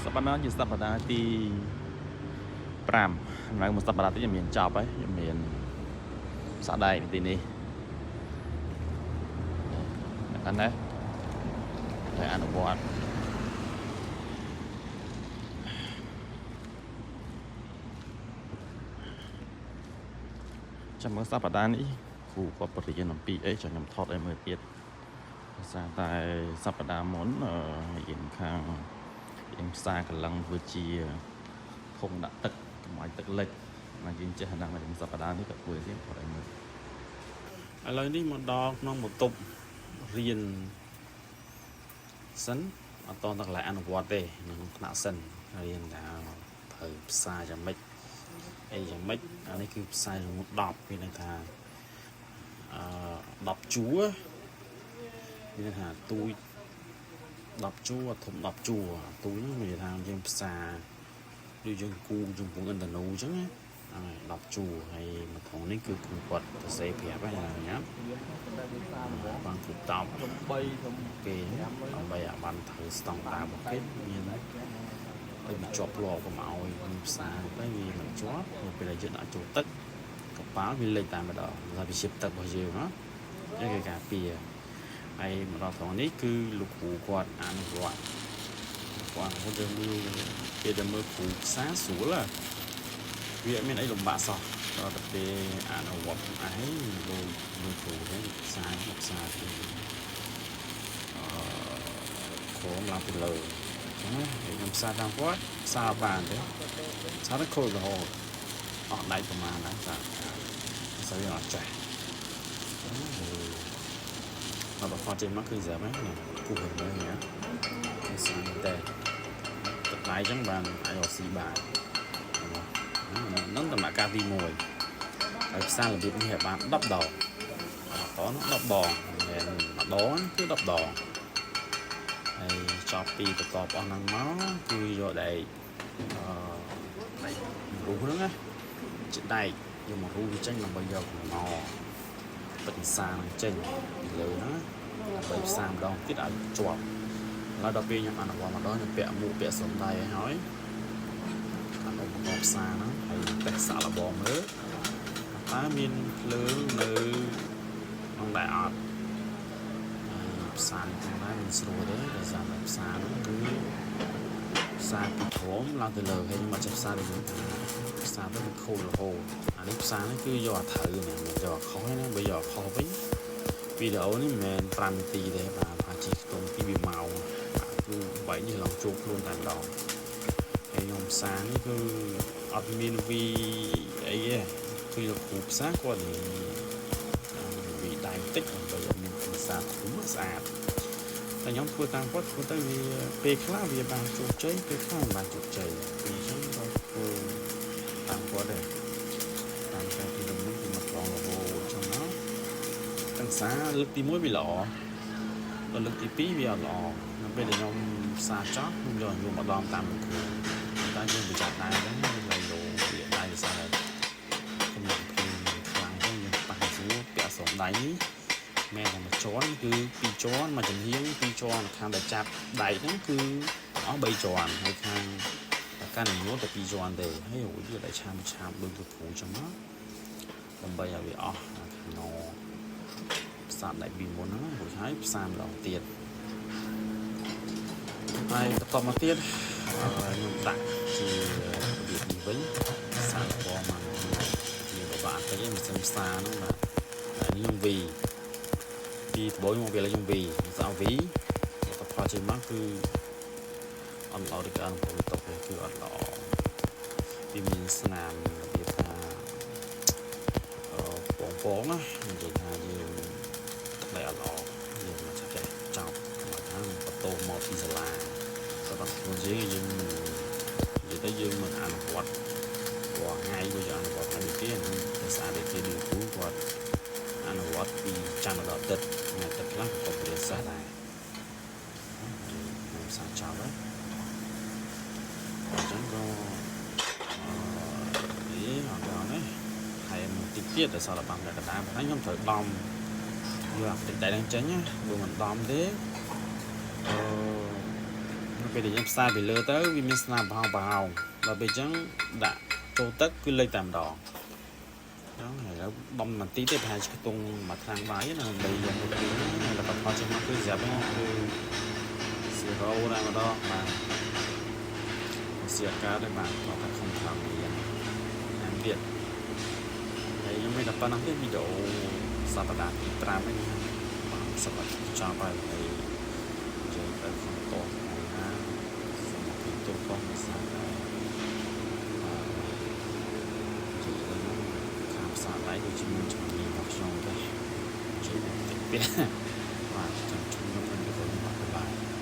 សប្តាហ៍ជាសប្តាហ៍ទី5នៅមួយសប្តាហ៍ទៀតខ្ញុំមានចប់ហើយខ្ញុំមានស្ដែងទីនេះហ្នឹងណាតែអនុវត្តចាំមើលសប្តាហ៍នេះគ្រូគាត់បរិញ្ញាអំពីអីចាំខ្ញុំថតឲ្យមើលទៀតភាសាតែសប្តាហ៍មុនរៀនខាងរៀនភាសាកលឹងធ្វើជាធំដាក់ទឹកកុំឲ្យទឹកលិចមកយើងចេះហ្នឹងហើយសប្តាហ៍នេះក៏ធ្វើទៀតគាត់ឲ្យមើលឥឡូវនេះមកដល់ក្នុងបន្ទប់រៀនសិនអត់តទាំងកន្លែងអនុវត្តទេក្នុងថ្នាក់សិនរៀនថាត្រូវភាសាយ៉ាងម៉េចអីយ៉ាងម៉េចអានេះគឺផ្សាយរង10មានន័យថា10ជួរមានន័យថាទូច10ជួរធំ10ជួរទូចហ្នឹងមានន័យថាយើងផ្សាដូចយើងគូជំពងឥន្ទនូអញ្ចឹងណា10ជួរហើយមកត្រង់នេះគឺគ្រូគាត់សរសេរប្រាប់ហ្នឹងណាបានគ្រប់តប3គេដើម្បីឲ្យបានធ្វើស្តង់ដាររបស់គេមានទៅជាប់លាប់កុំឲ្យផ្សារទៅវាមិនជាប់ពេលដែលយើងដាក់ចូលទឹកកប៉ាល់វាលេចតែម្ដងថាវាជាទឹករបស់យើងណានេះគឺការពារហើយមកដល់ត្រង់នេះគឺលោកគ្រូគាត់អនុវត្តគាត់ទៅមើលគេទៅមើលគ្រូផ្សារស្រួលវាអត់មានអីលំបាកសោះដល់តែពេលអនុវត្តឯងលោកគ្រូហ្នឹងផ្សារគឺក្រុមឡើងទៅលើខ្ញុំផ្សារតាមគាត់ផ្សារបានទេផ្សារទៅខូចរហូតអត់ដៃប្រមាណណាស្អីអត់ចាស់ដល់បើគាត់ចេញមកគឺស្រាប់ហ្នឹងគូហឹមហ្នឹងណាស្អាតតែទឹកដៃចឹងបានអាចរកស៊ីបានហ្នឹងដំណាក់កាលទី1ហើយផ្សាររបៀបនេះបាន10ដងតោះ10ដងមិនម្ដងគឺ10ដងហើយចប់ពីបន្ទាប់អស់ហ្នឹងមកគឺយកដែករូសហ្នឹងណាជាដែកយកមករូសវាចេញដើម្បីយកមកទឹកផ្សារហ្នឹងចេញពីលើហ្នឹងដើម្បីផ្សារម្ដងទៀតឲ្យជាប់ហើយដល់ពេលខ្ញុំអនុវត្តម្ដងខ្ញុំពាក់មួកពាក់សំដៃឲ្យហើយអាឧបករណ៍ផ្សារហ្នឹងហើយតេស្តសាកល្បងមើលតើមានភ្លើងនៅក្នុងដែរអត់ផ្សារហ្នឹងដែរមិនស្រួលទេដោយសារតែផ្សារហ្នឹងគឺផ្សារពីក្រោមឡើងទៅលើហើយខ្ញុំមកចាប់ផ្សារទៅផ្សារទៅខូចរហូតអានេះផ្សារនេះគឺយកអាត្រូវណាមិនយកខុសទេណាបើយកខុសវិញវីដេអូនេះមិនមែន5នាទីទេបាទប្រហែលជាខ្ទង់2ម៉ោងគឺបែបនេះឡងជួបខ្លួនតែម្ដងហើយខ្ញុំផ្សារនេះគឺអត់មានវីអីទេគឺលោកគ្រូផ្សារគាត់និយាយវីដៃតិចដើម្បីឲ្យមានភាសាធំស្អាតតែខ្ញុំធ្វើតាមគាត់ធ្វើទៅវាពេលខ្លះវាបានជោគជ័យពេលខ្លះមិនបានជោគជ័យពីអញ្ចឹងគាត់ធ្វើតាមគាត់ដែរតាមការពីដំណឹងពីមកត្រង់រហូតអញ្ចឹងណាទាំងសារលើកទី1វាល្អដល់លើកទី2វាអត់ល្អនៅពេលដែលខ្ញុំផ្សារចប់ខ្ញុំយកមកដងតាមលោកគ្រូតែយើងបញ្ជាក់ដែរហ្នឹងវាលោវាដៃវាសារខ្ញុំភ្លឺខ្លាំងទៅយើងប៉ះស្រួលពាក់សំដៃនេះមែនតែមួយជាន់គឺ2ជាន់មួយចំហៀង2ជាន់ខាងដែលចាប់ដៃហ្នឹងគឺអស់3ជាន់ហើយខាងកាន់ញួរតែ2ជាន់ទេហើយវាតែឆាមដូចទៅគ្រូចឹងណាដើម្បីឲ្យវាអស់ខាងណផ្សារដៃពីមុនហ្នឹងរួចហើយផ្សារម្ដងទៀតហើយបន្តមកទៀតខ្ញុំដាក់ជារបៀបនេះវិញផ្សារបងមកវាបបាក់តិចមិនសិនផ្សារហ្នឹងបាទហើយនេះខ្ញុំវីពីដំបូងមកវាឡើងខ្ញុំវីផ្សារវីទៅផលចេញមកគឺអត់ល្អដូចការអង្គុយតុកគឺអត់ល្អពីមានស្នាមរបៀបថាពងណានិយាយថាយើងតែអត់ល្អយើងមកចេះចប់មកថាបន្ទោមកពីសាលាតែដល់ខ្លួនយើងមិននិយាយទៅយើងមិនអនុវត្តព្រោះថ្ងៃវាអនុវត្តថ្ងៃនេះទេស្អាតតែគេឌីគ្រូគាត់អនុវត្តពីច័ន្ទដល់អាទិត្យថ្ងៃទឹកខ្លះក៏រៀនសាស្ត្រដែរខ្ញុំសាចប់ហើយអញ្ចឹងក៏អត់ដល់នេះហើយបន្តិចទៀតដល់សារបានតែកណ្ដាលហ្នឹងខ្ញុំត្រូវដំយកបន្តិចតែហ្នឹងចេញណាបើមិនដំទេខ្ញុំ ពេលដែលយើងផ្សាយពីលើទៅវាមានស្នាមប្រហោងដល់ពេលអញ្ចឹងដាក់ចូលទឹកគឺលេចតែម្ដងហ្នឹងហើយបំនាទីទេប្រហែលជាខ្ទង់មួយឆ្នាំបាយណាដើម្បីយកមកពីហើយដល់បន្តចេញមកគឺស្រាប់ហ្នឹងគឺ0តែម្ដងបាទស្អាតកើតទេបាទគាត់ថាkhông thằng gì em biếtហើយខ្ញុំមានតែប៉ុណ្ណឹងទេវីដេអូសប្តាហ៍ទី5ហ្នឹងបាទសម្រាប់ចប់ហើយចូលទៅក្នុងតោះណាសម្រាប់ទីតោះផងមិនស្អាតដែរជួយខាងផ្សារដៃដូចជាមានជំនាញរបស់ខ្ញុំទេជួយតិចទៀត